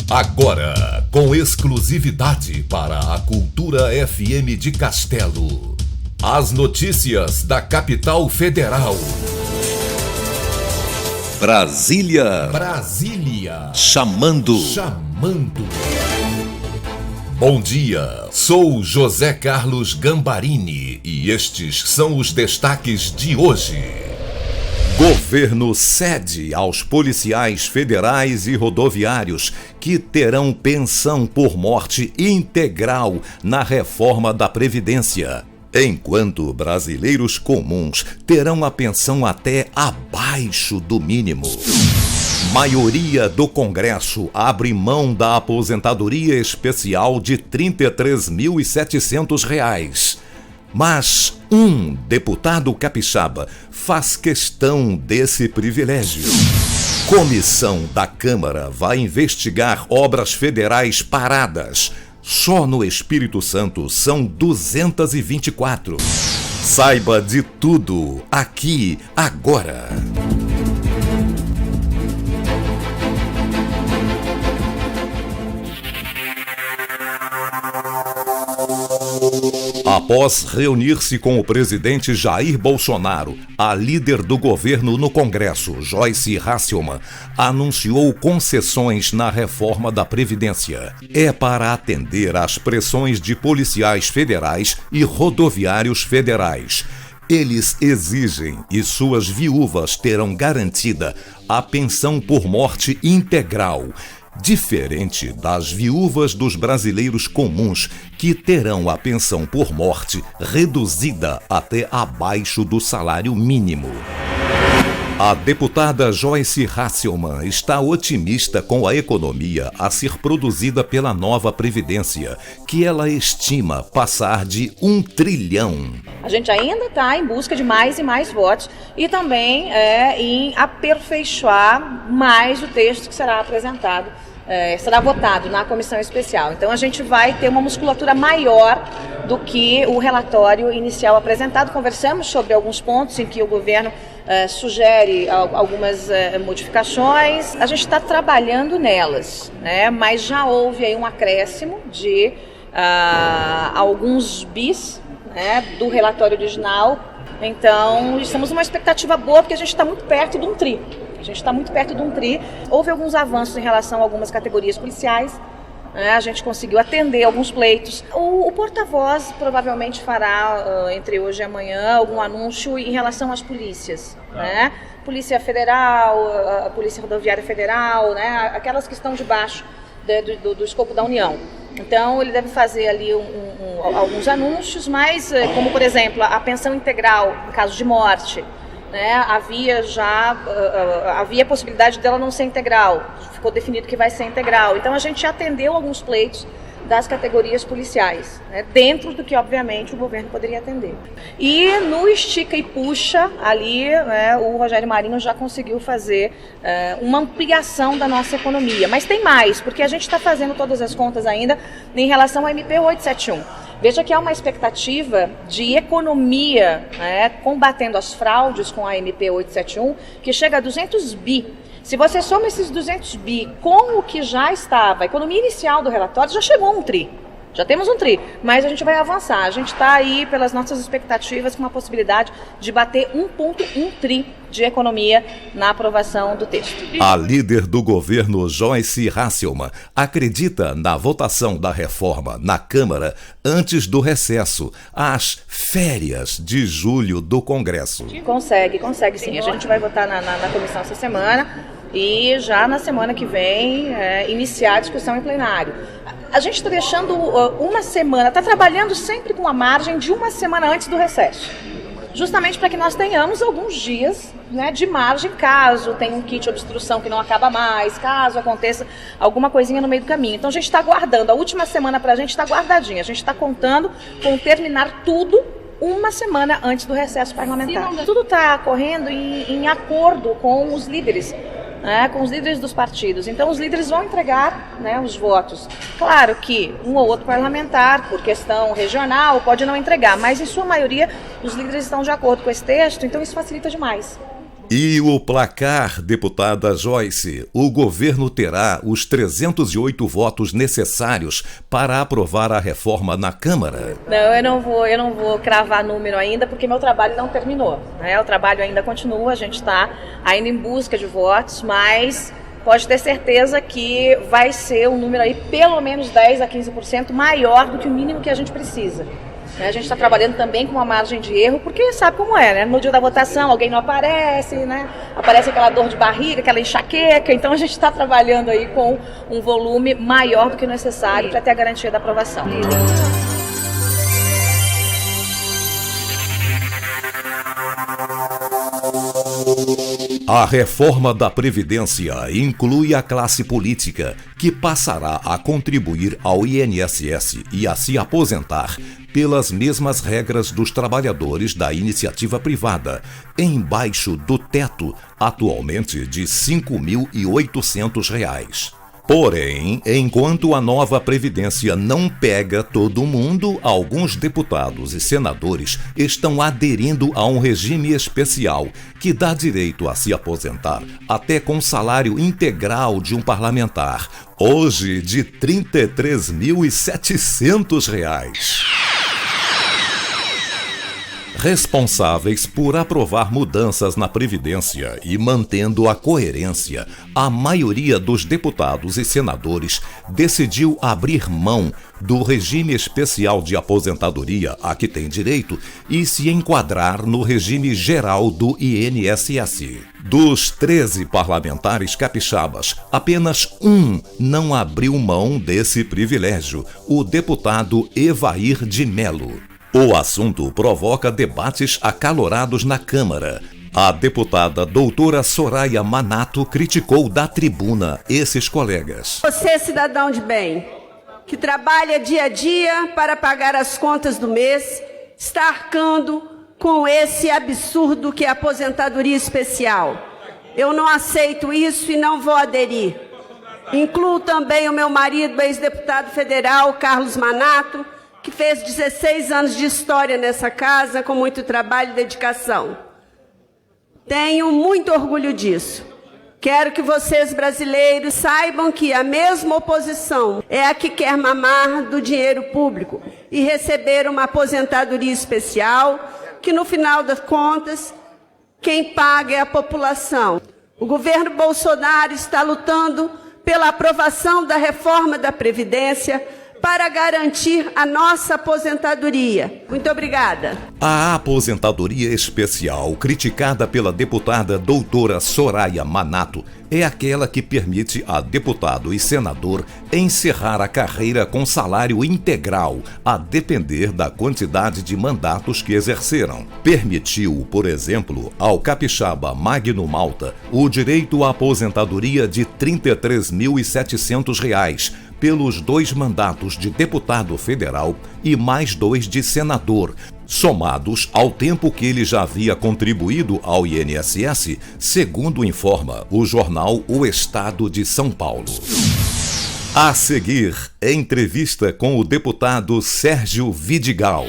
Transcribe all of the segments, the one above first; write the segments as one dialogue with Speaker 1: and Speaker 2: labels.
Speaker 1: Agora, com exclusividade para a Cultura FM de Castelo, as notícias da capital federal. Brasília. Chamando. Bom dia, sou José Carlos Gambarini e estes são os destaques de hoje. Governo cede aos policiais federais e rodoviários que terão pensão por morte integral na reforma da Previdência, enquanto brasileiros comuns terão a pensão até abaixo do mínimo. Maioria do Congresso abre mão da aposentadoria especial de R$ 33.700. Mas um deputado capixaba faz questão desse privilégio. Comissão da Câmara vai investigar obras federais paradas. Só no Espírito Santo são 224. Saiba de tudo aqui, agora. Após reunir-se com o presidente Jair Bolsonaro, a líder do governo no Congresso, Joyce Hasselmann, anunciou concessões na reforma da Previdência. É para atender às pressões de policiais federais e rodoviários federais. Eles exigem e suas viúvas terão garantida a pensão por morte integral, diferente das viúvas dos brasileiros comuns, que terão a pensão por morte reduzida até abaixo do salário mínimo. A deputada Joyce Hasselmann está otimista com a economia a ser produzida pela nova Previdência, que ela estima passar de 1 trilhão.
Speaker 2: A gente ainda está em busca de mais e mais votos e também em aperfeiçoar mais o texto que será apresentado, será votado na comissão especial. Então a gente vai ter uma musculatura maior do que o relatório inicial apresentado. Conversamos sobre alguns pontos em que o governo sugere algumas modificações. A gente está trabalhando nelas, mas já houve aí um acréscimo de alguns bis do relatório original. Então estamos numa expectativa boa, porque a gente está muito perto de um tri. Houve alguns avanços em relação a algumas categorias policiais. A gente conseguiu atender alguns pleitos. O porta-voz provavelmente fará, entre hoje e amanhã, algum anúncio em relação às polícias. Polícia Federal, a Polícia Rodoviária Federal, aquelas que estão debaixo do escopo da União. Então ele deve fazer ali alguns anúncios, mas como, por exemplo, a pensão integral em caso de morte. Havia a possibilidade dela não ser integral, ficou definido que vai ser integral. Então a gente atendeu alguns pleitos das categorias policiais, dentro do que obviamente o governo poderia atender. E no estica e puxa ali, o Rogério Marinho já conseguiu fazer uma ampliação da nossa economia. Mas tem mais, porque a gente está fazendo todas as contas ainda em relação ao MP 871. Veja que há uma expectativa de economia, combatendo as fraudes com a MP 871, que chega a 200 bi. Se você soma esses 200 bi com o que já estava, a economia inicial do relatório já chegou a um tri. Já temos um tri, mas a gente vai avançar. A gente está aí, pelas nossas expectativas, com uma possibilidade de bater 1,1 tri de economia na aprovação do texto.
Speaker 1: A líder do governo, Joyce Hasselmann, acredita na votação da reforma na Câmara antes do recesso, às férias de julho do Congresso.
Speaker 2: Consegue sim. A gente vai votar na comissão essa semana e já na semana que vem iniciar a discussão em plenário. A gente está deixando uma semana, está trabalhando sempre com a margem de uma semana antes do recesso. Justamente para que nós tenhamos alguns dias de margem, caso tenha um kit de obstrução que não acaba mais, caso aconteça alguma coisinha no meio do caminho. Então a gente está guardando, a última semana para a gente está guardadinha, a gente está contando com terminar tudo uma semana antes do recesso parlamentar. Tudo está correndo em acordo com os líderes. Com os líderes dos partidos. Então os líderes vão entregar os votos. Claro que um ou outro parlamentar, por questão regional, pode não entregar, mas em sua maioria os líderes estão de acordo com esse texto, então isso facilita demais.
Speaker 1: E o placar, deputada Joyce, o governo terá os 308 votos necessários para aprovar a reforma na Câmara?
Speaker 2: Não, eu não vou cravar número ainda, porque meu trabalho não terminou, né? O trabalho ainda continua, a gente está ainda em busca de votos, mas pode ter certeza que vai ser um número aí pelo menos 10 a 15% maior do que o mínimo que a gente precisa. A gente está trabalhando também com uma margem de erro, porque sabe como é, né? No dia da votação alguém não aparece, né? Aparece aquela dor de barriga, aquela enxaqueca, então a gente está trabalhando aí com um volume maior do que o necessário para ter a garantia da aprovação.
Speaker 1: A reforma da Previdência inclui a classe política, que passará a contribuir ao INSS e a se aposentar pelas mesmas regras dos trabalhadores da iniciativa privada, embaixo do teto, atualmente de R$ 5.800. Porém, enquanto a nova Previdência não pega todo mundo, alguns deputados e senadores estão aderindo a um regime especial que dá direito a se aposentar até com salário integral de um parlamentar, hoje de R$ 33.700. Responsáveis por aprovar mudanças na Previdência e mantendo a coerência, a maioria dos deputados e senadores decidiu abrir mão do regime especial de aposentadoria a que tem direito e se enquadrar no regime geral do INSS. Dos 13 parlamentares capixabas, apenas um não abriu mão desse privilégio, o deputado Evair de Melo. O assunto provoca debates acalorados na Câmara. A deputada doutora Soraya Manato criticou da tribuna esses colegas.
Speaker 3: Você, cidadão de bem, que trabalha dia a dia para pagar as contas do mês, está arcando com esse absurdo que é a aposentadoria especial. Eu não aceito isso e não vou aderir. Incluo também o meu marido, ex-deputado federal, Carlos Manato, que fez 16 anos de história nessa casa, com muito trabalho e dedicação. Tenho muito orgulho disso. Quero que vocês, brasileiros, saibam que a mesma oposição é a que quer mamar do dinheiro público e receber uma aposentadoria especial, que no final das contas, quem paga é a população. O governo Bolsonaro está lutando pela aprovação da reforma da Previdência, para garantir a nossa aposentadoria. Muito obrigada.
Speaker 1: A aposentadoria especial, criticada pela deputada doutora Soraya Manato, é aquela que permite a deputado e senador encerrar a carreira com salário integral, a depender da quantidade de mandatos que exerceram. Permitiu, por exemplo, ao capixaba Magno Malta o direito à aposentadoria de R$ 33.700, pelos 2 mandatos de deputado federal e mais 2 de senador, somados ao tempo que ele já havia contribuído ao INSS, segundo informa o jornal O Estado de São Paulo. A seguir, entrevista com o deputado Sérgio Vidigal.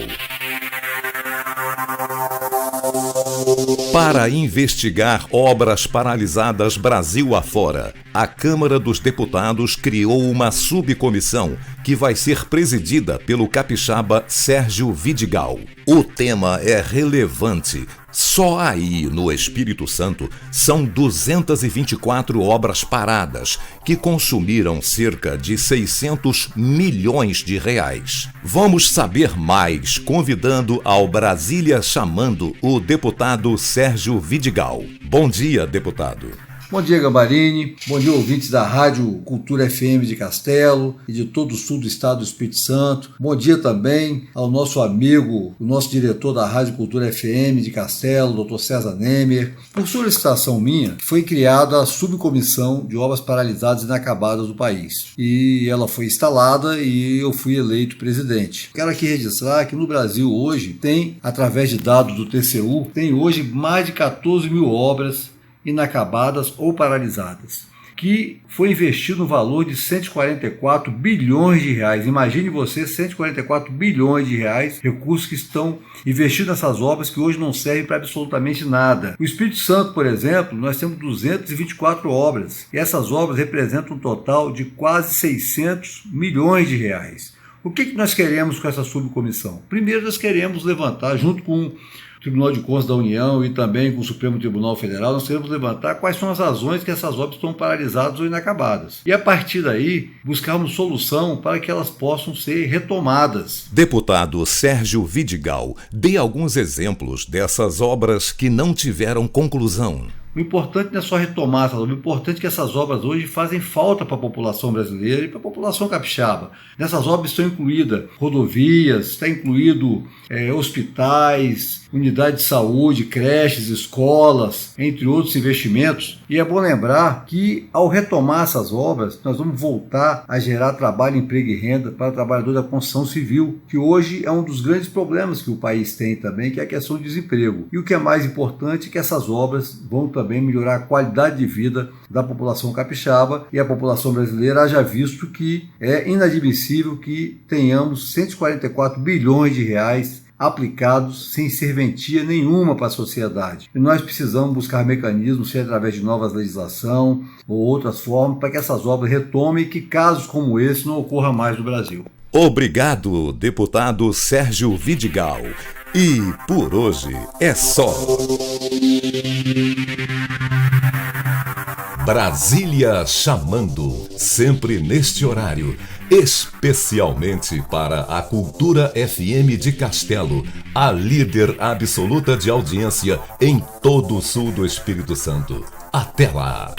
Speaker 1: Para investigar obras paralisadas Brasil afora, a Câmara dos Deputados criou uma subcomissão que vai ser presidida pelo capixaba Sérgio Vidigal. O tema é relevante. Só aí, no Espírito Santo, são 224 obras paradas, que consumiram cerca de 600 milhões de reais. Vamos saber mais, convidando ao Brasília Chamando o deputado Sérgio Vidigal. Bom dia, deputado.
Speaker 4: Bom dia, Gambarini. Bom dia, ouvintes da Rádio Cultura FM de Castelo e de todo o sul do estado do Espírito Santo. Bom dia também ao nosso amigo, o nosso diretor da Rádio Cultura FM de Castelo, Dr. César Nemer. Por solicitação minha, foi criada a subcomissão de obras paralisadas e inacabadas do país. E ela foi instalada e eu fui eleito presidente. Quero aqui registrar que no Brasil hoje tem, através de dados do TCU, tem hoje mais de 14 mil obras inacabadas ou paralisadas. que foi investido no valor de 144 bilhões de reais. Imagine você, 144 bilhões de reais, recursos que estão investidos nessas obras que hoje não servem para absolutamente nada. O Espírito Santo, por exemplo, nós temos 224 obras, e essas obras representam um total de quase 600 milhões de reais. O que nós queremos com essa subcomissão? Primeiro, nós queremos levantar, junto com o Tribunal de Contas da União e também com o Supremo Tribunal Federal, nós queremos levantar quais são as razões que essas obras estão paralisadas ou inacabadas. E a partir daí, buscarmos solução para que elas possam ser retomadas.
Speaker 1: Deputado Sérgio Vidigal, dê alguns exemplos dessas obras que não tiveram conclusão.
Speaker 4: O importante não é só retomar essas obras, o importante é que essas obras hoje fazem falta para a população brasileira e para a população capixaba. Nessas obras estão incluídas rodovias, está incluído hospitais, unidades de saúde, creches, escolas, entre outros investimentos. E é bom lembrar que, ao retomar essas obras, nós vamos voltar a gerar trabalho, emprego e renda para o trabalhador da construção civil, que hoje é um dos grandes problemas que o país tem também, que é a questão do desemprego. E o que é mais importante é que essas obras vão também melhorar a qualidade de vida da população capixaba e a população brasileira, haja visto que é inadmissível que tenhamos 144 bilhões de reais aplicados sem serventia nenhuma para a sociedade. E nós precisamos buscar mecanismos, seja através de novas legislação ou outras formas, para que essas obras retomem e que casos como esse não ocorram mais no Brasil.
Speaker 1: Obrigado, deputado Sérgio Vidigal. E por hoje é só. Brasília chamando, sempre neste horário, especialmente para a Cultura FM de Castelo, a líder absoluta de audiência em todo o sul do Espírito Santo. Até lá!